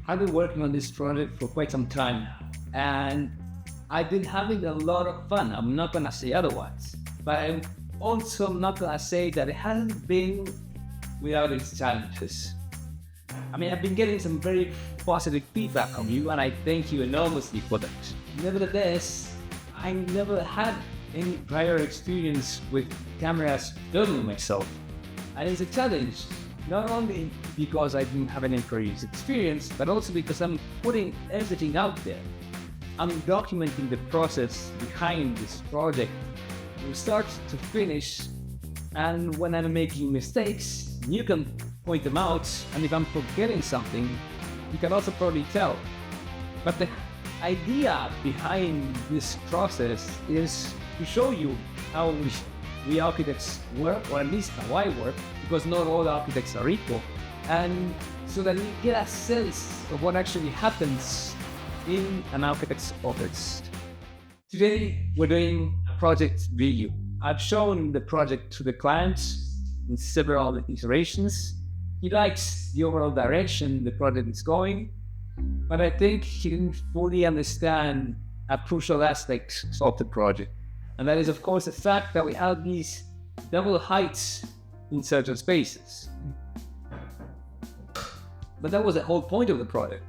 I've been working on this project for quite some time now, and I've been having a lot of fun. I'm not gonna say otherwise, but I'm also not gonna say that it hasn't been without its challenges. I mean, I've been getting some very positive feedback from you, and I thank you enormously for that. Nevertheless, I never had any prior experience with cameras filming myself, and it's a challenge. Not only because I didn't have any previous experience, but also because I'm putting everything out there. I'm documenting the process behind this project from start to finish, and when I'm making mistakes, you can point them out, and if I'm forgetting something, you can also probably tell. But the idea behind this process is to show you how we architects work, or at least how I work, because not all architects are equal, and so that you get a sense of what actually happens in an architect's office. Today, we're doing a project review. I've shown the project to the client in several iterations. He likes the overall direction the project is going, but I think he didn't fully understand a crucial aspect of the project. And that is, of course, the fact that we have these double heights in certain spaces. But that was the whole point of the project.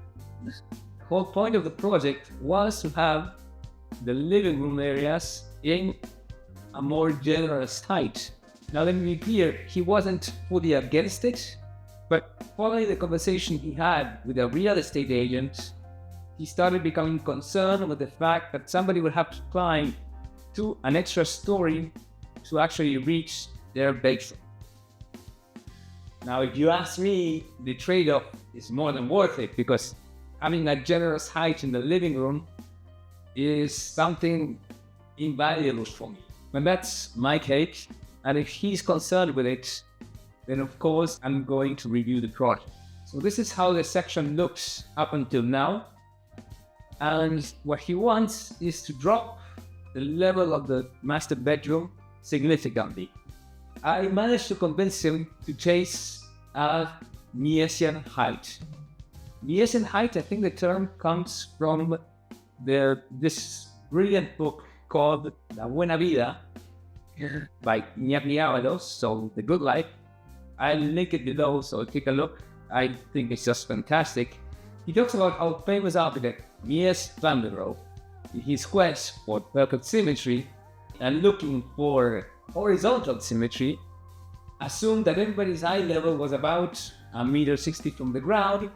The whole point of the project was to have the living room areas in a more generous height. Now, let me be clear, he wasn't fully against it, but following the conversation he had with a real estate agent, he started becoming concerned with the fact that somebody would have to climb to an extra story to actually reach their bedroom. Now, if you ask me, the trade-off is more than worth it, because having a generous height in the living room is something invaluable for me. But that's my case, and if he's concerned with it, then of course I'm going to review the project. So this is how the section looks up until now, and what he wants is to drop the level of the master bedroom significantly. I managed to convince him to chase a mezzanine height. Mezzanine height, I think the term comes from this brilliant book called Buena Vida by Iñaki Abalos, so The Good Life. I'll link it below, so take a look. I think it's just fantastic. He talks about how famous architect Yehezkel, in his quest for perfect symmetry and looking for horizontal symmetry, assumed that everybody's eye level was about 1.60 meters from the ground,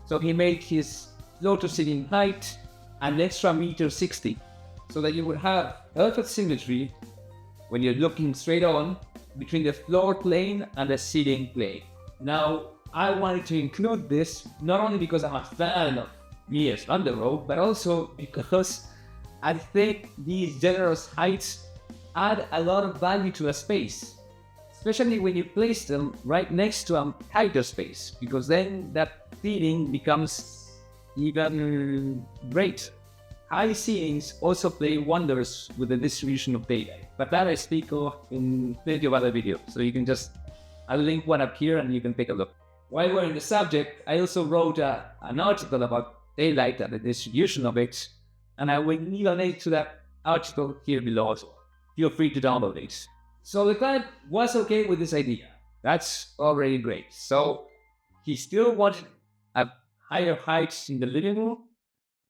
so he made his floor-to-ceiling height an extra 1.60 meters, so that you would have perfect symmetry when you're looking straight on between the floor plane and the ceiling plane. Now, I wanted to include this not only because I'm a fan of Yehezkel, but also because I think these generous heights add a lot of value to a space, especially when you place them right next to a tighter space, because then that feeling becomes even great. High ceilings also play wonders with the distribution of daylight, but that I speak of in plenty of other videos, so you can I'll link one up here and you can take a look. While we're in the subject, I also wrote an article about daylight and the distribution of it, and I will leave a link to that article here below as well. Feel free to download it. So the client was okay with this idea. That's already great. So he still wanted a higher height in the living room,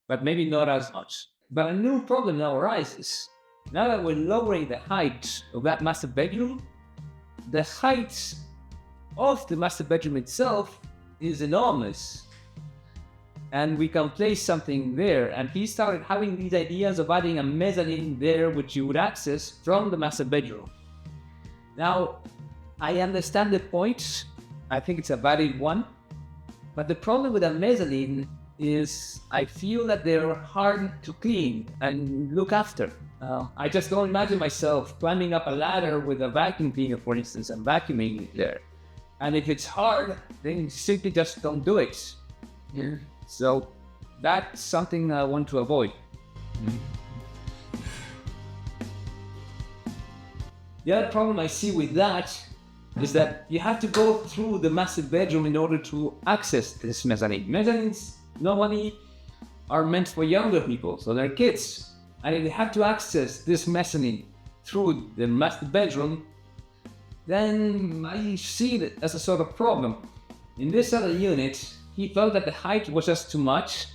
but maybe not as much. But a new problem now arises. Now that we're lowering the height of that master bedroom, the height of the master bedroom itself is enormous. And we can place something there. And he started having these ideas of adding a mezzanine there, which you would access from the master bedroom. Now, I understand the point. I think it's a valid one. But the problem with a mezzanine is I feel that they're hard to clean and look after. I just don't imagine myself climbing up a ladder with a vacuum cleaner, for instance, and vacuuming there. And if it's hard, then simply just don't do it. Yeah. So that's something I want to avoid. The other problem I see with that is that you have to go through the master bedroom in order to access this mezzanine. Mezzanines normally are meant for younger people, so they're kids. And if they have to access this mezzanine through the master bedroom, then I see it as a sort of problem. In this other unit, he felt that the height was just too much,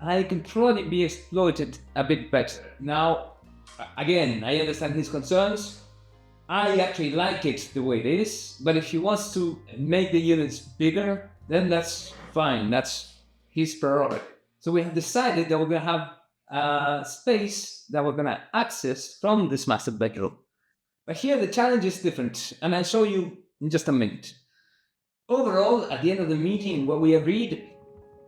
and it could probably be exploited a bit better. Now, again, I understand his concerns. I actually like it the way it is, but if he wants to make the units bigger, then that's fine, that's his prerogative. So we have decided that we're going to have a space that we're going to access from this master bedroom. But here the challenge is different, and I'll show you in just a minute. Overall, at the end of the meeting, what we agreed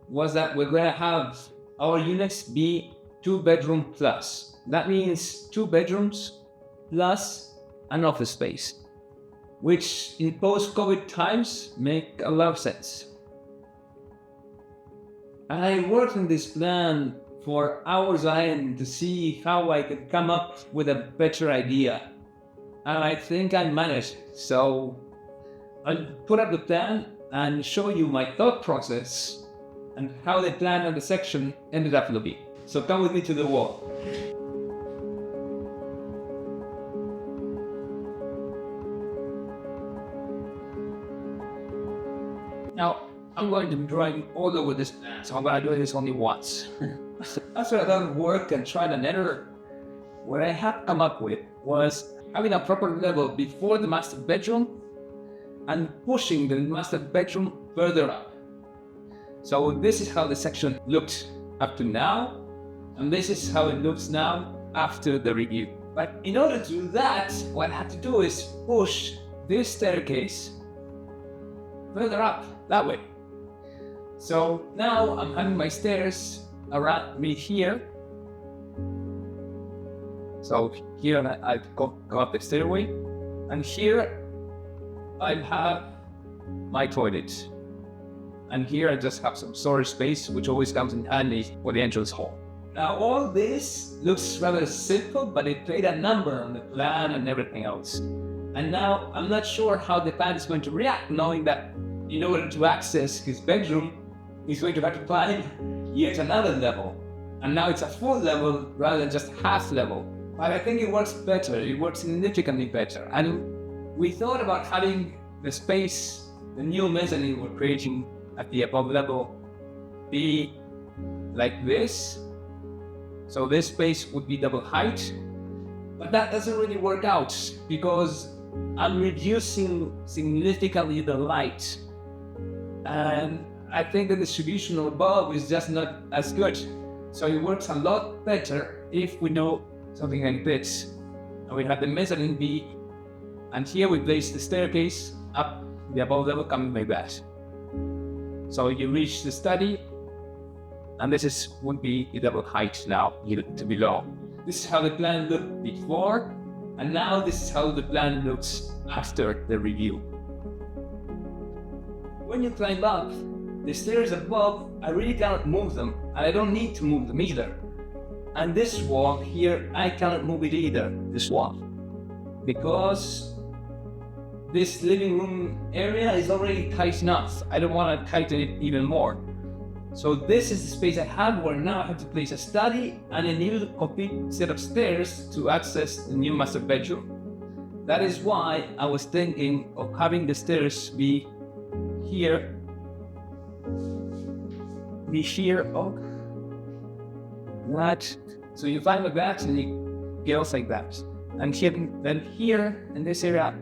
was that we're going to have our units be 2-bedroom plus. That means 2 bedrooms plus an office space, which in post-COVID times make a lot of sense. I worked on this plan for hours on end to see how I could come up with a better idea. And I think I managed. So I'll put up the plan and show you my thought process and how the plan and the section ended up looking. So come with me to the wall. Now, I'm going to be drawing all over this plan, so I'm going to do this only once. After I've done work and tried and error, what I have come up with was having a proper level before the master bedroom and pushing the master bedroom further up. So this is how the section looked up to now, and this is how it looks now after the review. But in order to do that, what I had to do is push this staircase further up that way. So now I'm having my stairs around me here. So here I go up the stairway, and here I have my toilet. And here I just have some storage space, which always comes in handy for the entrance hall. Now all this looks rather simple, but it played a number on the plan and everything else. And now I'm not sure how the plan is going to react, knowing that in order to access his bedroom, he's going to have to climb yet another level. And now it's a full level rather than just half level. But I think it works better, it works significantly better. And we thought about having the space, the new mezzanine we're creating at the above level, be like this. So this space would be double height. But that doesn't really work out because I'm reducing significantly the light. And I think the distribution above is just not as good. So it works a lot better if we know something like this. And we have the mezzanine B, and here we place the staircase up the above level coming like that. So you reach the study, and this would be the double height now to below. This is how the plan looked before, and now this is how the plan looks after the review. When you climb up, the stairs above, I really cannot move them, and I don't need to move them either. And this wall here, I cannot move it either, this wall, because this living room area is already tight enough. I don't want to tighten it even more. So this is the space I have where now I have to place a study and a new complete set of stairs to access the new master bedroom. That is why I was thinking of having the stairs be here, oh, that. So you climb like that and you get off like that. And then here in this area,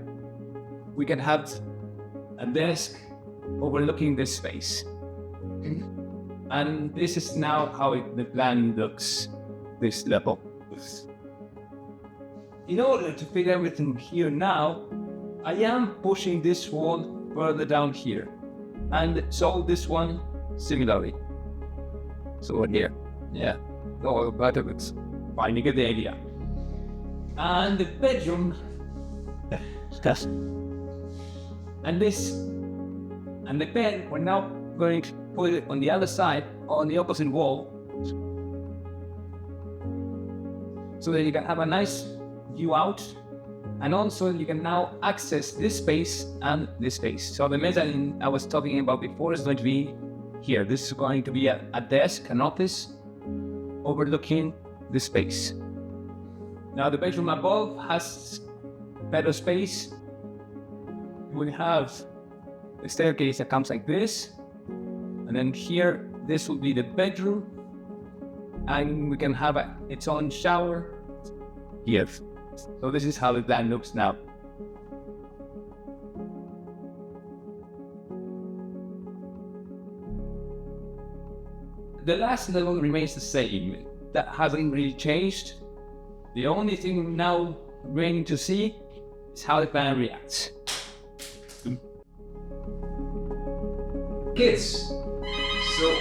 we can have a desk overlooking this space. And this is now how the plan looks, this level. In order to fit everything here now, I am pushing this wall further down here. And so this one similarly. So here, yeah. No, but it's finding the idea. And the bedroom, and this, and the bed, we're now going to put it on the other side, on the opposite wall, so that you can have a nice view out, and also you can now access this space and this space. So the mezzanine I was talking about before is going to be here. This is going to be a desk, an office, overlooking the space. Now the bedroom above has better space. We have the staircase that comes like this, and then here, this will be the bedroom, and we can have its own shower here. So this is how the plan looks now. The last level remains the same. That hasn't really changed. The only thing now remaining to see is how the plan reacts. Kids, so